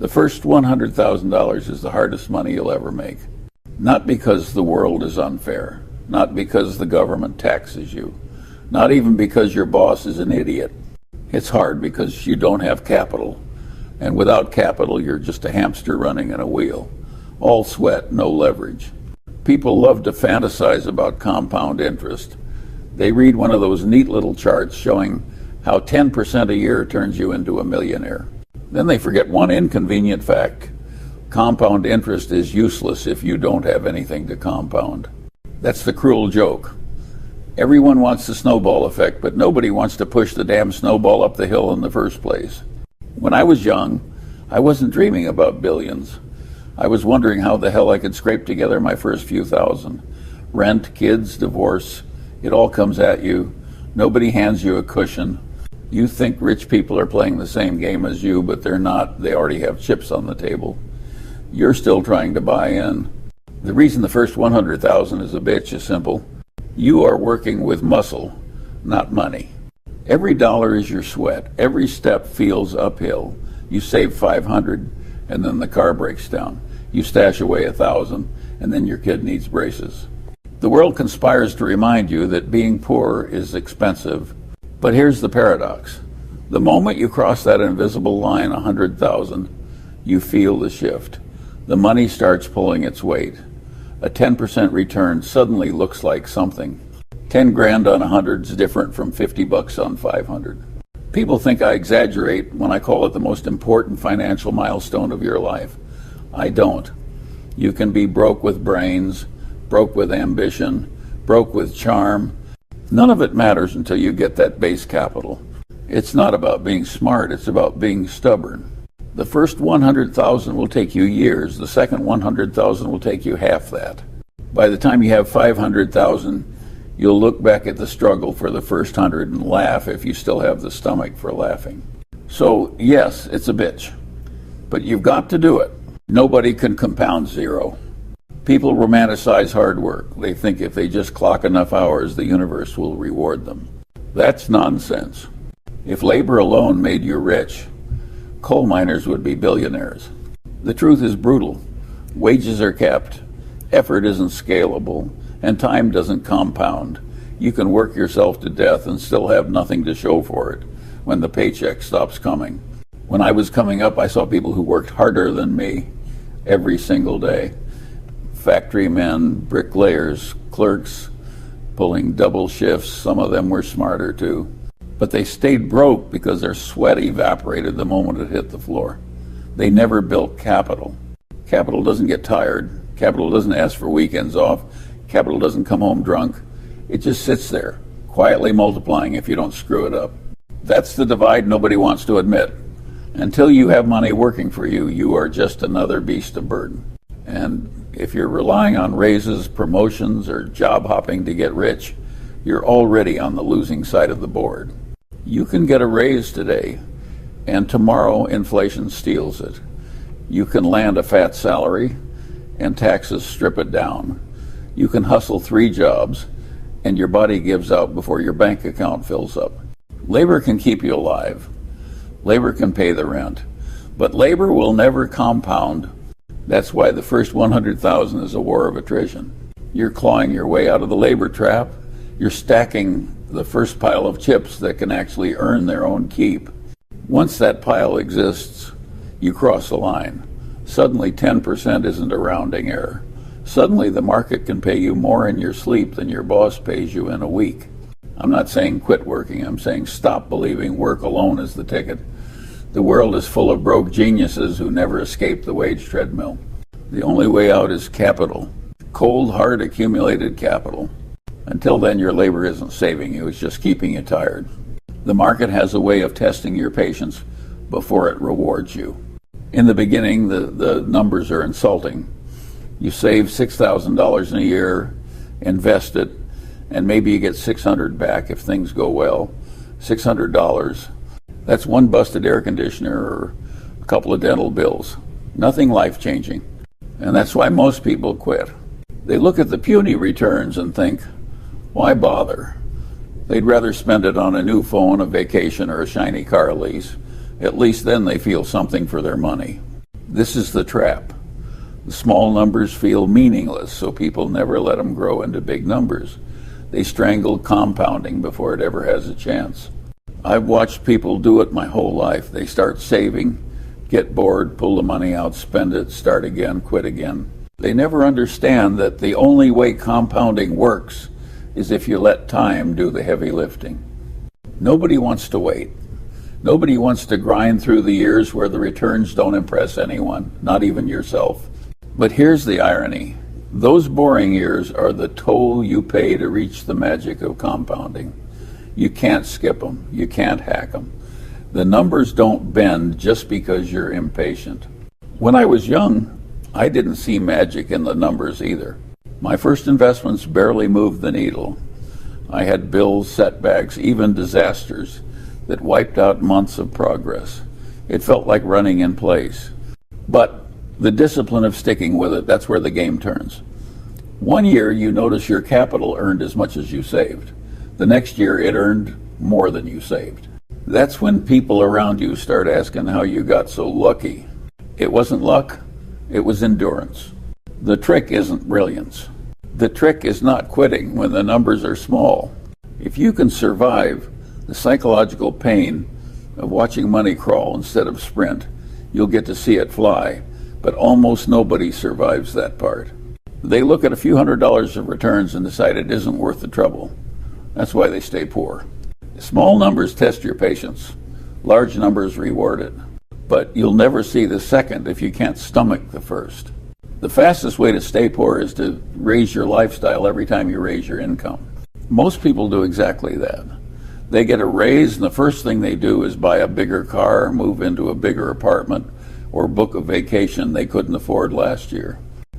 The first $100,000 is the hardest money you'll ever make. Not because the world is unfair, not because the government taxes you, not even because your boss is an idiot. It's hard because you don't have capital, and without capital you're just a hamster running in a wheel. All sweat, no leverage. People love to fantasize about compound interest. They read one of those neat little charts showing how 10% a year turns you into a millionaire. Then they forget one inconvenient fact. Compound interest is useless if you don't have anything to compound. That's the cruel joke. Everyone wants the snowball effect, but nobody wants to push the damn snowball up the hill in the first place. When I was young, I wasn't dreaming about billions. I was wondering how the hell I could scrape together my first few thousand. Rent, kids, divorce, it all comes at you. Nobody hands you a cushion. You think rich people are playing the same game as you, but they're not. They already have chips on the table. You're still trying to buy in. The reason the first 100,000 is a bitch is simple. You are working with muscle, not money. Every dollar is your sweat. Every step feels uphill. You save 500, and then the car breaks down. You stash away 1,000, and then your kid needs braces. The world conspires to remind you that being poor is expensive. But here's the paradox. The moment you cross that invisible line, 100,000, you feel the shift. The money starts pulling its weight. A 10% return suddenly looks like something. 10 grand on 100 is different from 50 bucks on 500. People think I exaggerate when I call it the most important financial milestone of your life. I don't. You can be broke with brains, broke with ambition, broke with charm. None of it matters until you get that base capital. It's not about being smart, it's about being stubborn. The first 100,000 will take you years. The second 100,000 will take you half that. By the time you have 500,000, you'll look back at the struggle for the first 100 and laugh if you still have the stomach for laughing. So, yes, it's a bitch. But you've got to do it. Nobody can compound zero. People romanticize hard work. They think if they just clock enough hours, the universe will reward them. That's nonsense. If labor alone made you rich, coal miners would be billionaires. The truth is brutal. Wages are kept, effort isn't scalable, and time doesn't compound. You can work yourself to death and still have nothing to show for it when the paycheck stops coming. When I was coming up, I saw people who worked harder than me every single day. Factory men, bricklayers, clerks, pulling double shifts. Some of them were smarter too. But they stayed broke because their sweat evaporated the moment it hit the floor. They never built capital. Capital doesn't get tired. Capital doesn't ask for weekends off. Capital doesn't come home drunk. It just sits there, quietly multiplying if you don't screw it up. That's the divide nobody wants to admit. Until you have money working for you, you are just another beast of burden. And if you're relying on raises, promotions, or job hopping to get rich, you're already on the losing side of the board. You can get a raise today, and tomorrow inflation steals it. You can land a fat salary, and taxes strip it down. You can hustle 3 jobs, and your body gives out before your bank account fills up. Labor can keep you alive. Labor can pay the rent. But labor will never compound. That's why the first 100,000 is a war of attrition. You're clawing your way out of the labor trap. You're stacking the first pile of chips that can actually earn their own keep. Once that pile exists, you cross the line. Suddenly 10% isn't a rounding error. Suddenly the market can pay you more in your sleep than your boss pays you in a week. I'm not saying quit working. I'm saying stop believing work alone is the ticket. The world is full of broke geniuses who never escape the wage treadmill. The only way out is capital. Cold, hard, accumulated capital. Until then, your labor isn't saving you. It's just keeping you tired. The market has a way of testing your patience before it rewards you. In the beginning, the numbers are insulting. You save $6,000 in a year, invest it, and maybe you get $600 back if things go well. $600. That's one busted air conditioner or a couple of dental bills. Nothing life-changing. And that's why most people quit. They look at the puny returns and think, why bother? They'd rather spend it on a new phone, a vacation, or a shiny car lease. At least then they feel something for their money. This is the trap. The small numbers feel meaningless, so people never let them grow into big numbers. They strangle compounding before it ever has a chance. I've watched people do it my whole life. They start saving, get bored, pull the money out, spend it, start again, quit again. They never understand that the only way compounding works is if you let time do the heavy lifting. Nobody wants to wait. Nobody wants to grind through the years where the returns don't impress anyone, not even yourself. But here's the irony. Those boring years are the toll you pay to reach the magic of compounding. You can't skip them. You can't hack them. The numbers don't bend just because you're impatient. When I was young, I didn't see magic in the numbers either. My first investments barely moved the needle. I had bills, setbacks, even disasters that wiped out months of progress. It felt like running in place. But the discipline of sticking with it, that's where the game turns. One year you notice your capital earned as much as you saved. The next year it earned more than you saved. That's when people around you start asking how you got so lucky. It wasn't luck, it was endurance. The trick isn't brilliance. The trick is not quitting when the numbers are small. If you can survive the psychological pain of watching money crawl instead of sprint, you'll get to see it fly. But almost nobody survives that part. They look at a few $100s of returns and decide it isn't worth the trouble. That's why they stay poor. Small numbers test your patience. Large numbers reward it. But you'll never see the second if you can't stomach the first. The fastest way to stay poor is to raise your lifestyle every time you raise your income. Most people do exactly that. They get a raise, and the first thing they do is buy a bigger car, move into a bigger apartment, or book a vacation they couldn't afford last year.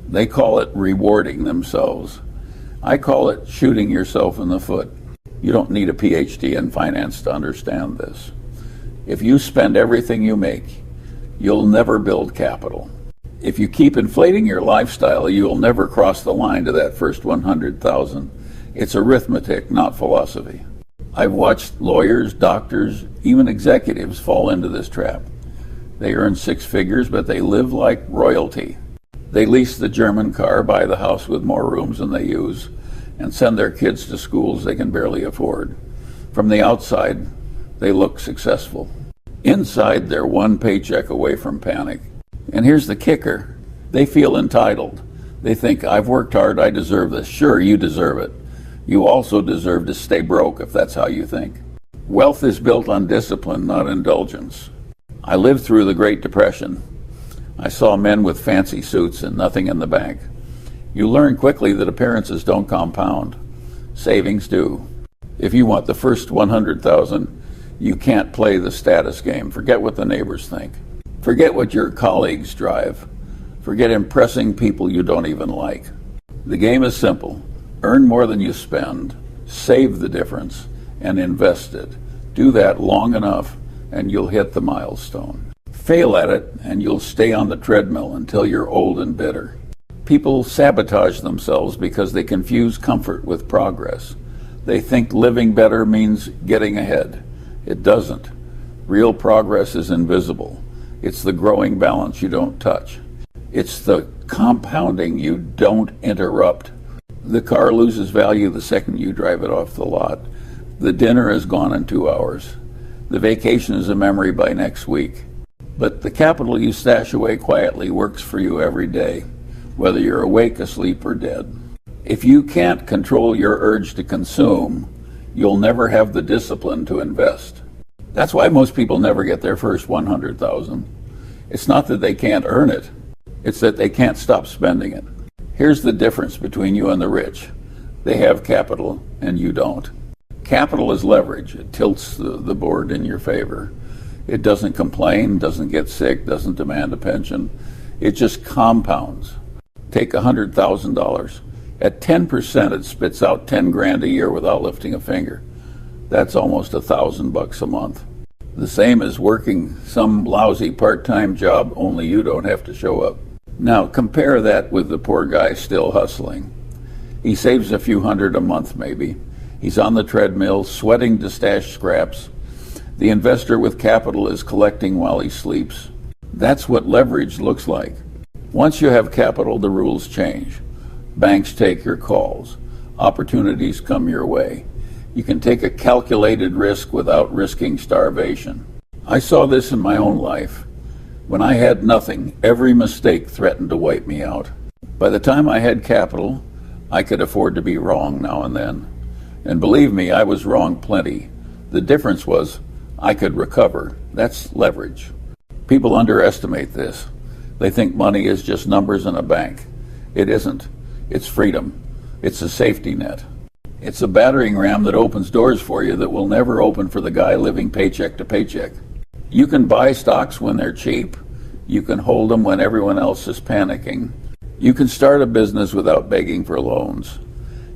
They call it rewarding themselves. I call it shooting yourself in the foot. You don't need a PhD in finance to understand this. If you spend everything you make, you'll never build capital. If you keep inflating your lifestyle, you'll never cross the line to that first 100,000. It's arithmetic, not philosophy. I've watched lawyers, doctors, even executives fall into this trap. They earn six figures, but they live like royalty. They lease the German car, buy the house with more rooms than they use, and send their kids to schools they can barely afford. From the outside, they look successful. Inside, they're one paycheck away from panic. And here's the kicker. They feel entitled. They think, I've worked hard, I deserve this. Sure, you deserve it. You also deserve to stay broke if that's how you think. Wealth is built on discipline, not indulgence. I lived through the Great Depression. I saw men with fancy suits and nothing in the bank. You learn quickly that appearances don't compound. Savings do. If you want the first 100,000, you can't play the status game. Forget what the neighbors think. Forget what your colleagues drive. Forget impressing people you don't even like. The game is simple. Earn more than you spend, save the difference, and invest it. Do that long enough, and you'll hit the milestone. Fail at it, and you'll stay on the treadmill until you're old and bitter. People sabotage themselves because they confuse comfort with progress. They think living better means getting ahead. It doesn't. Real progress is invisible. It's the growing balance you don't touch. It's the compounding you don't interrupt. The car loses value the second you drive it off the lot. The dinner is gone in 2 hours. The vacation is a memory by next week. But the capital you stash away quietly works for you every day, whether you're awake, asleep, or dead. If you can't control your urge to consume, you'll never have the discipline to invest. That's why most people never get their first 100,000. It's not that they can't earn it, it's that they can't stop spending it. Here's the difference between you and the rich. They have capital and you don't. Capital is leverage. It tilts the board in your favor. It doesn't complain, doesn't get sick, doesn't demand a pension. It just compounds. Take $100,000. At 10%, it spits out 10 grand a year without lifting a finger. That's almost $1,000 a month. The same as working some lousy part-time job, only you don't have to show up. Now compare that with the poor guy still hustling. He saves a few hundred a month maybe. He's on the treadmill, sweating to stash scraps. The investor with capital is collecting while he sleeps. That's what leverage looks like. Once you have capital, the rules change. Banks take your calls. Opportunities come your way. You can take a calculated risk without risking starvation. I saw this in my own life. When I had nothing, every mistake threatened to wipe me out. By the time I had capital, I could afford to be wrong now and then. And believe me, I was wrong plenty. The difference was I could recover. That's leverage. People underestimate this. They think money is just numbers in a bank. It isn't. It's freedom. It's a safety net. It's a battering ram that opens doors for you that will never open for the guy living paycheck to paycheck. You can buy stocks when they're cheap. You can hold them when everyone else is panicking. You can start a business without begging for loans.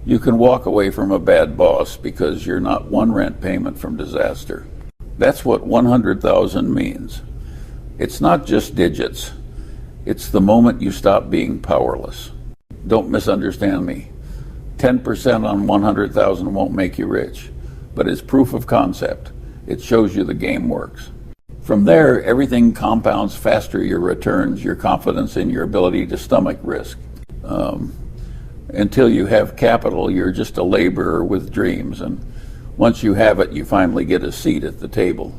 You can walk away from a bad boss because you're not one rent payment from disaster. That's what 100,000 means. It's not just digits. It's the moment you stop being powerless. Don't misunderstand me. 10% on 100,000 won't make you rich, but it's proof of concept. It shows you the game works. From there, everything compounds faster: your returns, your confidence in your ability to stomach risk. Until you have capital, you're just a laborer with dreams, and once you have it, you finally get a seat at the table.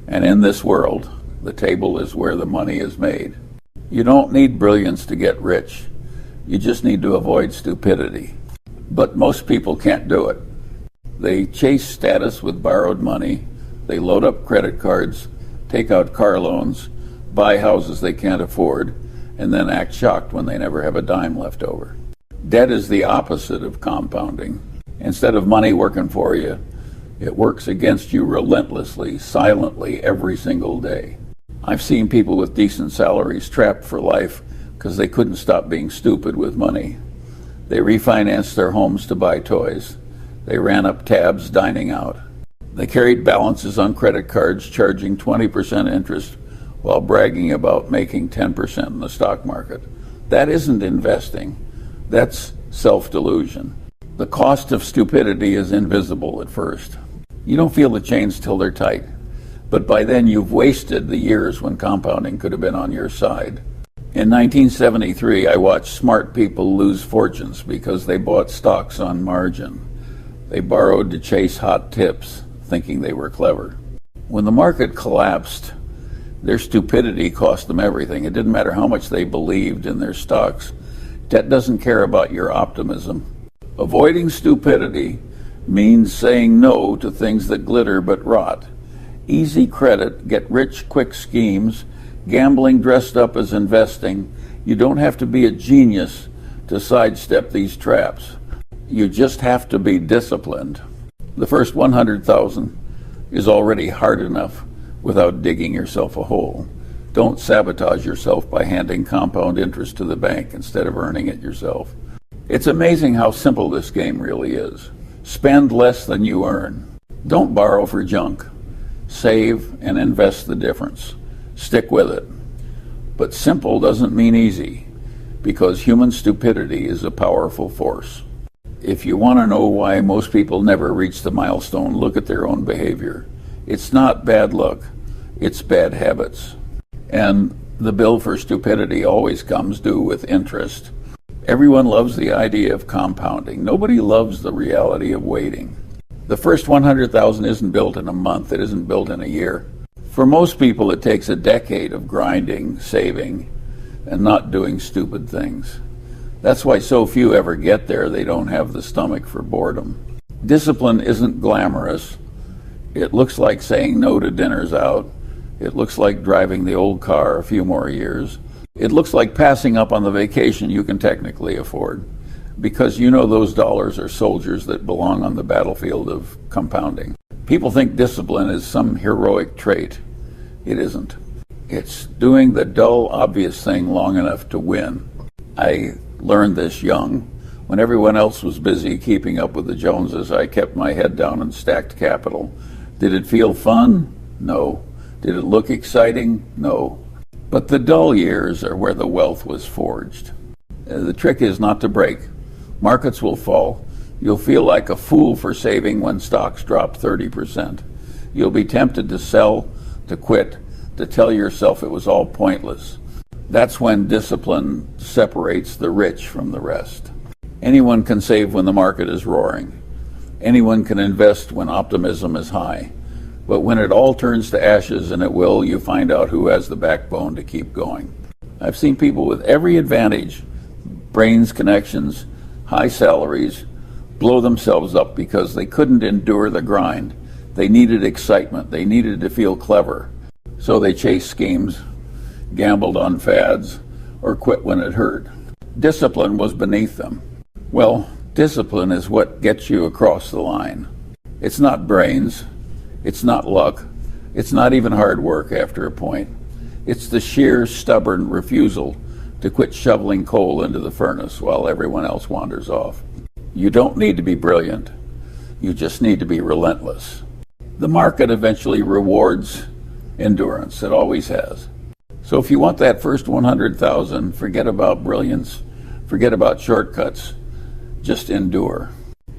And in this world, the table is where the money is made. You don't need brilliance to get rich. You just need to avoid stupidity. But most people can't do it. They chase status with borrowed money. They load up credit cards, take out car loans, buy houses they can't afford, and then act shocked when they never have a dime left over. Debt is the opposite of compounding. Instead of money working for you, it works against you relentlessly, silently, every single day. I've seen people with decent salaries trapped for life because they couldn't stop being stupid with money. They refinanced their homes to buy toys. They ran up tabs dining out. They carried balances on credit cards charging 20% interest while bragging about making 10% in the stock market. That isn't investing. That's self-delusion. The cost of stupidity is invisible at first. You don't feel the chains till they're tight, but by then you've wasted the years when compounding could have been on your side. In 1973, I watched smart people lose fortunes because they bought stocks on margin. They borrowed to chase hot tips, thinking they were clever. When the market collapsed, their stupidity cost them everything. It didn't matter how much they believed in their stocks. Debt doesn't care about your optimism. Avoiding stupidity means saying no to things that glitter but rot. Easy credit, get-rich-quick schemes, gambling dressed up as investing. You don't have to be a genius to sidestep these traps. You just have to be disciplined. The first 100,000 is already hard enough without digging yourself a hole. Don't sabotage yourself by handing compound interest to the bank instead of earning it yourself. It's amazing how simple this game really is. Spend less than you earn. Don't borrow for junk. Save and invest the difference. Stick with it. But simple doesn't mean easy, because human stupidity is a powerful force. If you want to know why most people never reach the milestone, look at their own behavior. It's not bad luck, it's bad habits. And the bill for stupidity always comes due with interest. Everyone loves the idea of compounding. Nobody loves the reality of waiting. The first 100,000 isn't built in a month, it isn't built in a year. For most people, it takes a decade of grinding, saving, and not doing stupid things. That's why so few ever get there. They don't have the stomach for boredom. Discipline isn't glamorous. It looks like saying no to dinners out. It looks like driving the old car a few more years. It looks like passing up on the vacation you can technically afford, because you know those dollars are soldiers that belong on the battlefield of compounding. People think discipline is some heroic trait. It isn't. It's doing the dull, obvious thing long enough to win. I learned this young. When everyone else was busy keeping up with the Joneses, I kept my head down and stacked capital. Did it feel fun? No. Did it look exciting? No. But the dull years are where the wealth was forged. The trick is not to break. Markets will fall. You'll feel like a fool for saving when stocks drop 30%. You'll be tempted to sell, to quit, to tell yourself it was all pointless. That's when discipline separates the rich from the rest. Anyone can save when the market is roaring. Anyone can invest when optimism is high. But when it all turns to ashes, and it will, you find out who has the backbone to keep going. I've seen people with every advantage, brains, connections, high salaries, blow themselves up because they couldn't endure the grind. They needed excitement. They needed to feel clever. So they chased schemes, gambled on fads, or quit when it hurt. Discipline was beneath them. Well, discipline is what gets you across the line. It's not brains. It's not luck. It's not even hard work after a point. It's the sheer, stubborn refusal to quit shoveling coal into the furnace while everyone else wanders off. You don't need to be brilliant. You just need to be relentless. The market eventually rewards endurance. It always has. So if you want that first 100,000, forget about brilliance. Forget about shortcuts. Just endure.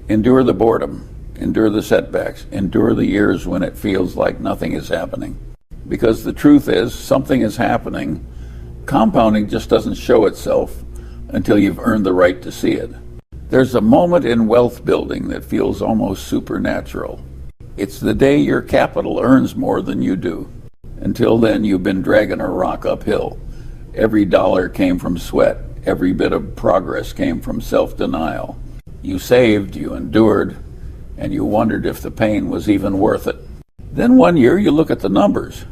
Endure the boredom. Endure the setbacks. Endure the years when it feels like nothing is happening. Because the truth is, something is happening. Compounding just doesn't show itself until you've earned the right to see it. There's a moment in wealth building that feels almost supernatural. It's the day your capital earns more than you do. Until then, you've been dragging a rock uphill. Every dollar came from sweat. Every bit of progress came from self-denial. You saved, you endured, and you wondered if the pain was even worth it. Then one year you look at the numbers.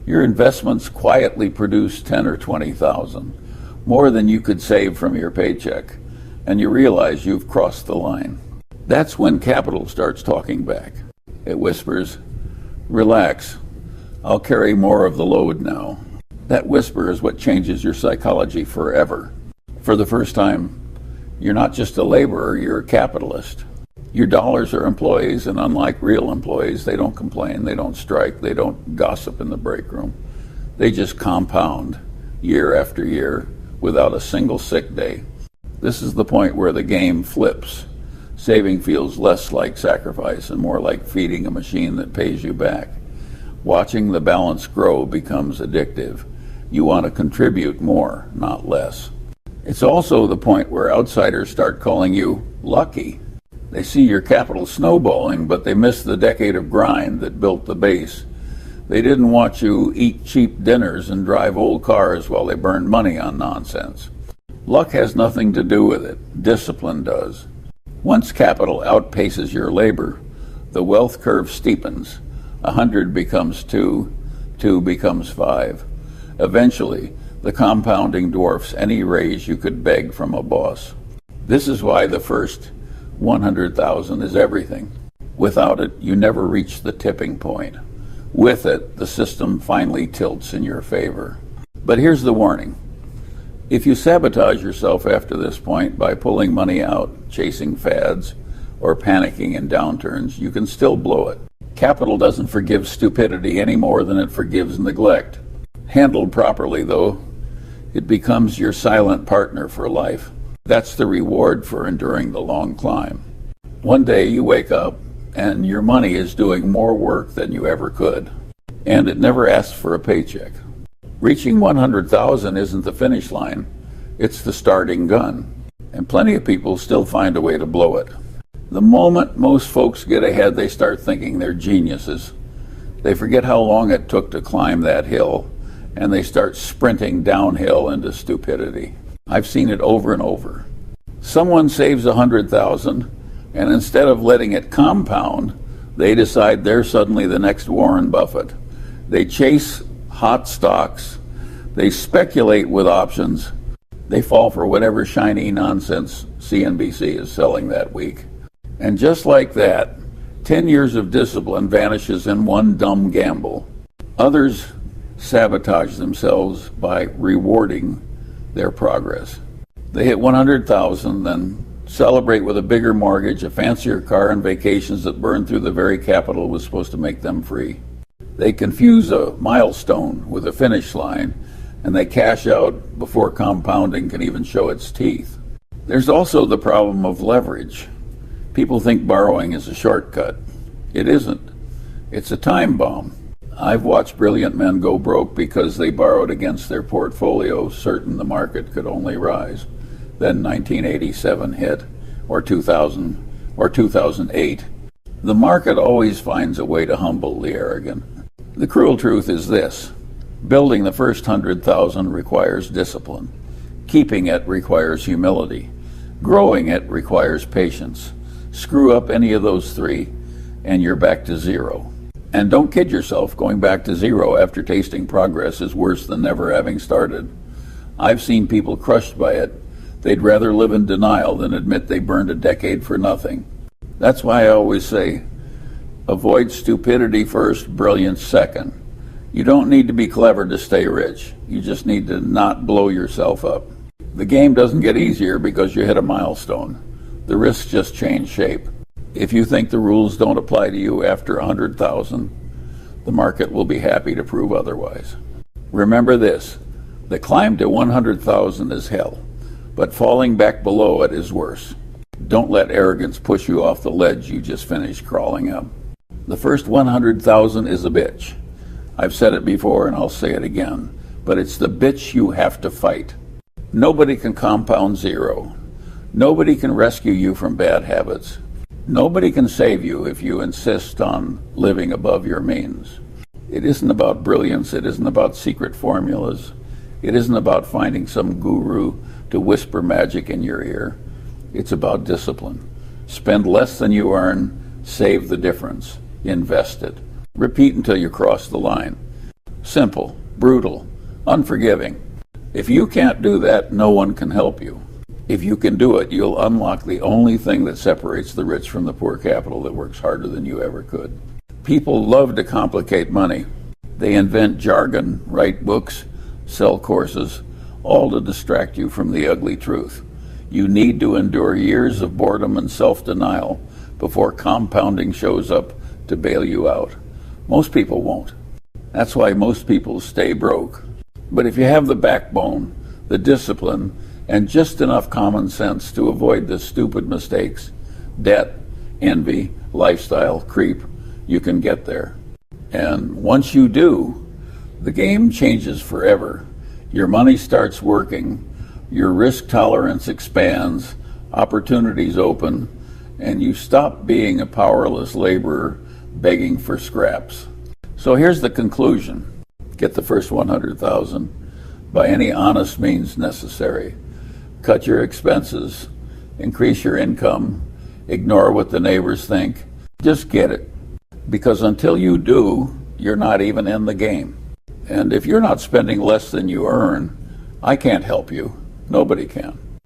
Your investments quietly produced 10 or 20,000, more than you could save from your paycheck, and you realize you've crossed the line. That's when capital starts talking back. It whispers, "Relax, I'll carry more of the load now." That whisper is what changes your psychology forever. For the first time, you're not just a laborer, you're a capitalist. Your dollars are employees, and unlike real employees, they don't complain, they don't strike, they don't gossip in the break room. They just compound year after year without a single sick day. This is the point where the game flips. Saving feels less like sacrifice and more like feeding a machine that pays you back. Watching the balance grow becomes addictive. You want to contribute more, not less. It's also the point where outsiders start calling you lucky. They see your capital snowballing, but they miss the decade of grind that built the base. They didn't watch you eat cheap dinners and drive old cars while they burned money on nonsense. Luck has nothing to do with it. Discipline does. Once capital outpaces your labor, the wealth curve steepens. 100 becomes 2, 2 becomes 5. Eventually, the compounding dwarfs any raise you could beg from a boss. This is why the first 100,000 is everything. Without it, you never reach the tipping point. With it, the system finally tilts in your favor. But here's the warning. If you sabotage yourself after this point by pulling money out, chasing fads, or panicking in downturns, you can still blow it. Capital doesn't forgive stupidity any more than it forgives neglect. Handled properly, though, it becomes your silent partner for life. That's the reward for enduring the long climb. One day you wake up and your money is doing more work than you ever could, and it never asks for a paycheck. Reaching 100,000 isn't the finish line, it's the starting gun, and plenty of people still find a way to blow it. The moment most folks get ahead, they start thinking they're geniuses. They forget how long it took to climb that hill, and they start sprinting downhill into stupidity. I've seen it over and over. Someone saves 100,000, and instead of letting it compound, they decide they're suddenly the next Warren Buffett. They chase hot stocks, they speculate with options, they fall for whatever shiny nonsense CNBC is selling that week. And just like that, 10 years of discipline vanishes in one dumb gamble. Others sabotage themselves by rewarding their progress. They hit 100,000, then celebrate with a bigger mortgage, a fancier car, and vacations that burn through the very capital was supposed to make them free. They confuse a milestone with a finish line, and they cash out before compounding can even show its teeth. There's also the problem of leverage. People think borrowing is a shortcut. It isn't. It's a time bomb. I've watched brilliant men go broke because they borrowed against their portfolio, certain the market could only rise. Then 1987 hit, or 2000, or 2008. The market always finds a way to humble the arrogant. The cruel truth is this: building the first 100,000 requires discipline. Keeping it requires humility. Growing it requires patience. Screw up any of those three, and you're back to zero. And don't kid yourself, going back to zero after tasting progress is worse than never having started. I've seen people crushed by it. They'd rather live in denial than admit they burned a decade for nothing. That's why I always say, avoid stupidity first, brilliance second. You don't need to be clever to stay rich. You just need to not blow yourself up. The game doesn't get easier because you hit a milestone. The risks just change shape. If you think the rules don't apply to you after 100,000, the market will be happy to prove otherwise. Remember this: the climb to 100,000 is hell, but falling back below it is worse. Don't let arrogance push you off the ledge you just finished crawling up. The first 100,000 is a bitch. I've said it before and I'll say it again, but it's the bitch you have to fight. Nobody can compound zero. Nobody can rescue you from bad habits. Nobody can save you if you insist on living above your means. It isn't about brilliance. It isn't about secret formulas. It isn't about finding some guru to whisper magic in your ear. It's about discipline. Spend less than you earn, save the difference, invest it. Repeat until you cross the line. Simple, brutal, unforgiving. If you can't do that, no one can help you. If you can do it, you'll unlock the only thing that separates the rich from the poor capital that works harder than you ever could. People love to complicate money. They invent jargon, write books, sell courses, all to distract you from the ugly truth. You need to endure years of boredom and self-denial before compounding shows up to bail you out. Most people won't. That's why most people stay broke. But if you have the backbone, the discipline, and just enough common sense to avoid the stupid mistakes, debt, envy, lifestyle, creep, you can get there. And once you do, the game changes forever. Your money starts working, your risk tolerance expands, opportunities open, and you stop being a powerless laborer begging for scraps. So here's the conclusion. Get the first 100,000 by any honest means necessary. Cut your expenses, increase your income, ignore what the neighbors think. Just get it. Because until you do, you're not even in the game. And if you're not spending less than you earn, I can't help you. Nobody can.